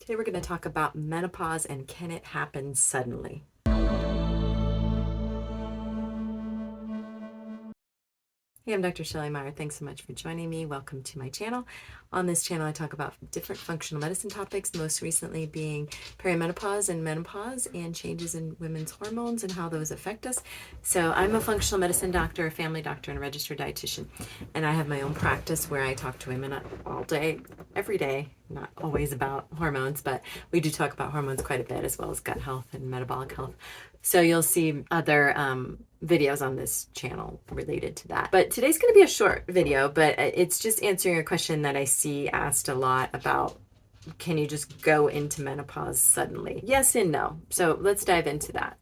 Today we're going to talk about menopause and can it happen suddenly? Hey, I'm Dr. Shelley Meyer. Thanks so much for joining me. Welcome to my channel. On this channel, I talk about different functional medicine topics, most recently being perimenopause and menopause and changes in women's hormones and how those affect us. So I'm a functional medicine doctor, a family doctor, and a registered dietitian. And I have my own practice where I talk to women all day, every day, not always about hormones, but we do talk about hormones quite a bit, as well as gut health and metabolic health. So you'll see other videos on this channel related to that. But today's going to be a short video, but it's just answering a question that I see asked a lot about, can you just go into menopause suddenly? Yes and no. So let's dive into that.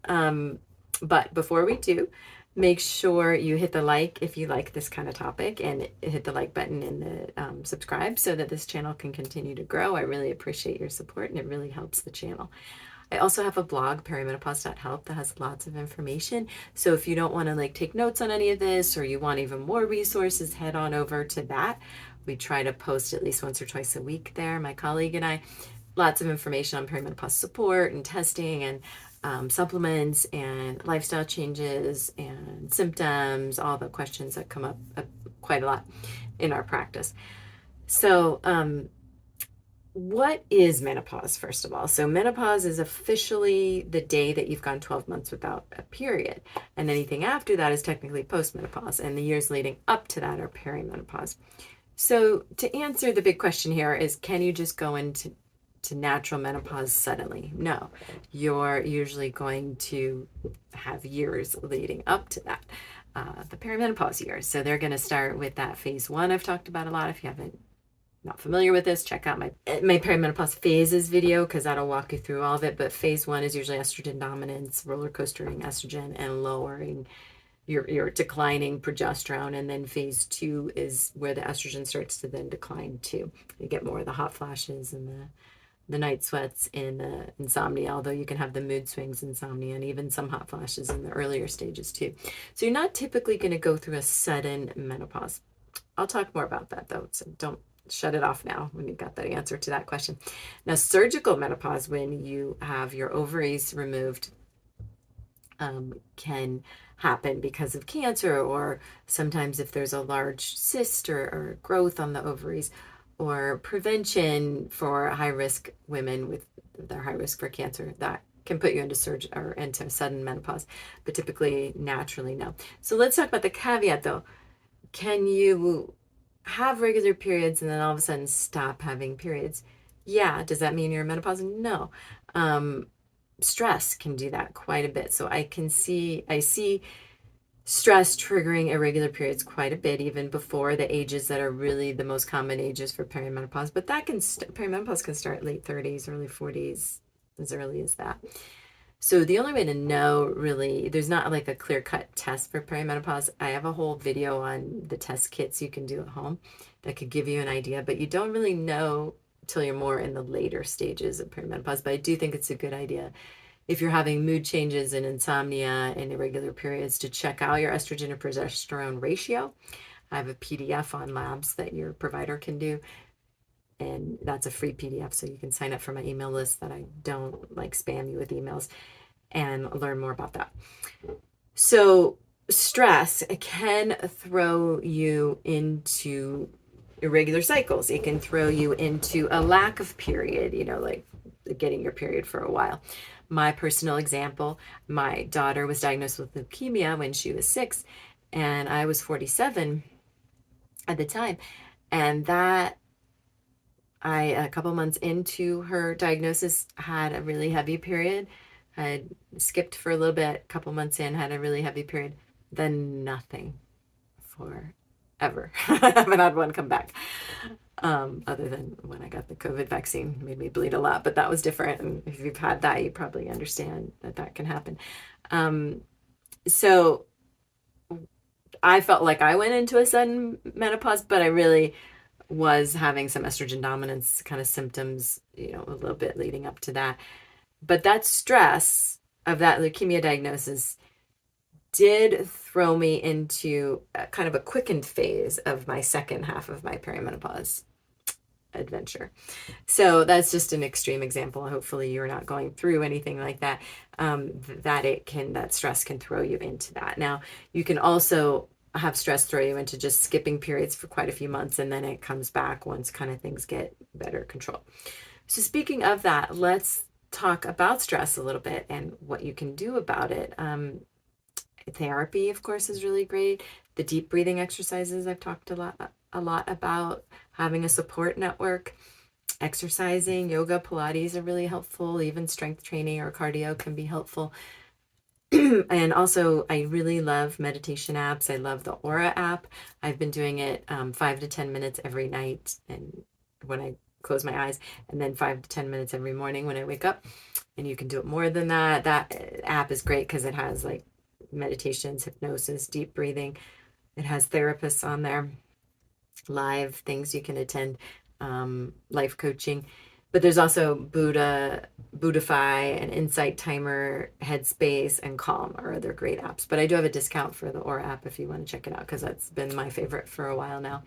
But before we do, make sure you hit the like if you like this kind of topic, and hit the like button and the subscribe so that this channel can continue to grow. I really appreciate your support, and it really helps the channel. I also have a blog, perimenopause.health, that has lots of information. So if you don't want to take notes on any of this, or you want even more resources, head on over to that. We try to post at least once or twice a week there, my colleague and I. Lots of information on perimenopause support and testing and supplements and lifestyle changes and symptoms, all the questions that come up quite a lot in our practice. So, what is menopause, first of all? So menopause is officially the day that you've gone 12 months without a period. And anything after that is technically postmenopause. And the years leading up to that are perimenopause. So to answer the big question here is, can you just go into natural menopause suddenly? No. You're usually going to have years leading up to that, the perimenopause years. So they're going to start with that phase 1 I've talked about a lot. If you haven't not familiar with this, check out my perimenopause phases video, because that'll walk you through all of it. But phase 1 is usually estrogen dominance, roller coastering estrogen, and lowering your declining progesterone. And then phase 2 is where the estrogen starts to then decline too. You get more of the hot flashes and the night sweats and the insomnia, although you can have the mood swings, insomnia, and even some hot flashes in the earlier stages too. So you're not typically going to go through a sudden menopause. I'll talk more about that though, so don't shut it off now when you've got the answer to that question. Now, surgical menopause, when you have your ovaries removed, can happen because of cancer, or sometimes if there's a large cyst or growth on the ovaries, or prevention for high risk women with their high risk for cancer, that can put you into surgery or into sudden menopause, but typically naturally no. So let's talk about the caveat though. Can you have regular periods and then all of a sudden stop having periods? Yeah. Does that mean you're menopausal? No. Stress can do that quite a bit. So I see stress triggering irregular periods quite a bit, even before the ages that are really the most common ages for perimenopause. But that perimenopause can start late 30s, early 40s, as early as that. So the only way to know, really, there's not like a clear-cut test for perimenopause. I have a whole video on the test kits you can do at home that could give you an idea, but you don't really know till you're more in the later stages of perimenopause. But I do think it's a good idea, if you're having mood changes and insomnia and irregular periods, to check out your estrogen to progesterone ratio. I have a PDF on labs that your provider can do, and that's a free PDF, so you can sign up for my email list that I don't spam you with emails, and learn more about that. So stress can throw you into irregular cycles. It can throw you into a lack of period, like getting your period for a while. My personal example, my daughter was diagnosed with leukemia when she was 6, and I was 47 at the time. And a couple months into her diagnosis, had a really heavy period. I skipped for a little bit, a couple months in, had a really heavy period, then nothing forever. I haven't had one come back. Other than when I got the COVID vaccine, it made me bleed a lot, but that was different. And if you've had that, you probably understand that can happen. So I felt like I went into a sudden menopause, but I really was having some estrogen dominance kind of symptoms, a little bit leading up to that. But that stress of that leukemia diagnosis did throw me into kind of a quickened phase of my second half of my perimenopause. adventure. So that's just an extreme example. Hopefully you're not going through anything like that, that stress can throw you into that. Now, you can also have stress throw you into just skipping periods for quite a few months, and then it comes back once kind of things get better control. So speaking of that, let's talk about stress a little bit and what you can do about it. Therapy, of course, is really great. The deep breathing exercises I've talked a lot about. Having a support network, exercising, yoga, Pilates are really helpful. Even strength training or cardio can be helpful. And also, I really love meditation apps. I love the Aura app. I've been doing it 5 to 10 minutes every night, and when I close my eyes, and then 5 to 10 minutes every morning when I wake up. And you can do it more than that. That app is great because it has like meditations, hypnosis, deep breathing. It has therapists on there, live things you can attend, life coaching. But there's also Buddhify and Insight Timer, Headspace, and Calm are other great apps. But I do have a discount for the Aura app if you want to check it out, because that's been my favorite for a while now.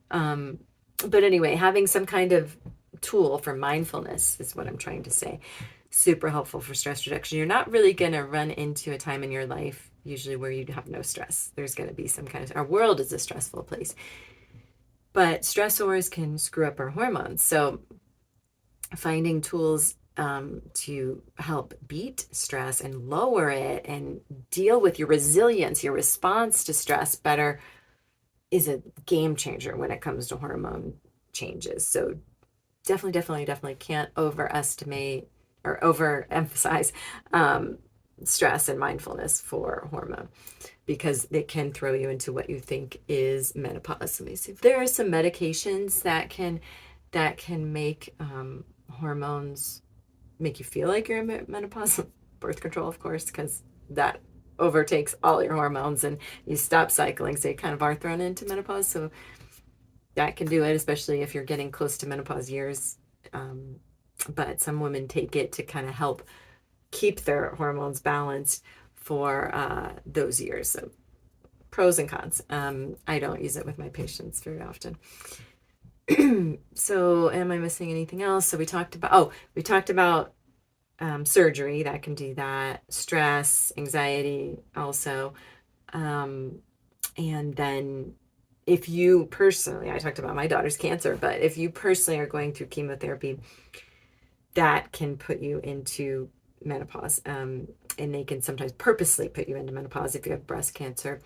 But anyway, having some kind of tool for mindfulness is what I'm trying to say. Super helpful for stress reduction. You're not really going to run into a time in your life usually where you have no stress. There's going to be some kind of, our world is a stressful place. But stressors can screw up our hormones. So finding tools to help beat stress and lower it and deal with your resilience, your response to stress better is a game changer when it comes to hormone changes. So definitely can't overestimate or overemphasize stress and mindfulness for hormone, because it can throw you into what you think is menopause. Let me see. There are some medications that can make hormones make you feel like you're in menopause. Birth control, of course, because that overtakes all your hormones and you stop cycling, so you kind of are thrown into menopause. So that can do it, especially if you're getting close to menopause years. But some women take it to kind of help keep their hormones balanced for those years. So pros and cons. I don't use it with my patients very often. So am I missing anything else? So we talked about surgery that can do that, stress, anxiety also. And then if you personally, I talked about my daughter's cancer, but if you personally are going through chemotherapy, that can put you into menopause. And they can sometimes purposely put you into menopause if you have breast cancer.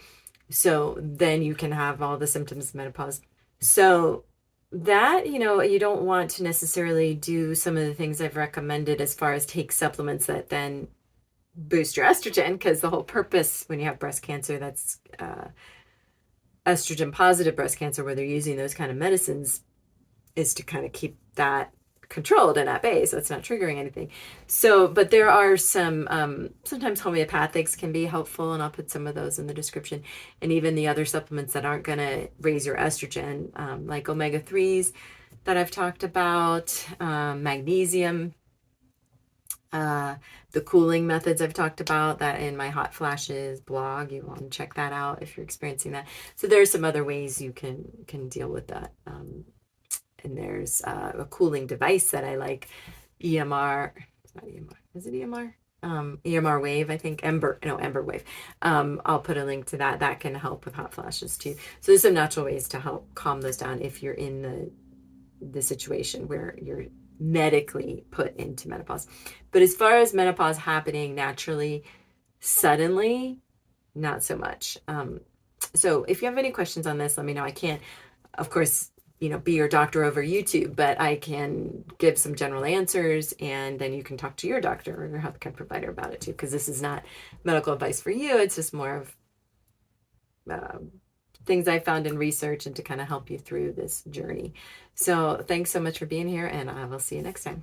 So then you can have all the symptoms of menopause. So that, you don't want to necessarily do some of the things I've recommended as far as take supplements that then boost your estrogen, because the whole purpose when you have breast cancer, that's estrogen positive breast cancer, where they're using those kind of medicines, is to kind of keep that controlled and at bay, so it's not triggering anything. So, but there are some, sometimes homeopathics can be helpful, and I'll put some of those in the description. And even the other supplements that aren't going to raise your estrogen, like omega-3s that I've talked about, magnesium, the cooling methods I've talked about that in my hot flashes blog. You want to check that out if you're experiencing that. So there are some other ways you can deal with that. And there's a cooling device that I like, EMR. It's not EMR. Is it EMR? EMR Wave, I think. Ember Wave. I'll put a link to that. That can help with hot flashes too. So there's some natural ways to help calm those down if you're in the situation where you're medically put into menopause. But as far as menopause happening naturally, suddenly, not so much. So if you have any questions on this, let me know. I can't, of course, be your doctor over YouTube, but I can give some general answers, and then you can talk to your doctor or your healthcare provider about it too, because this is not medical advice for you. It's just more of things I found in research and to kind of help you through this journey. So thanks so much for being here, and I will see you next time.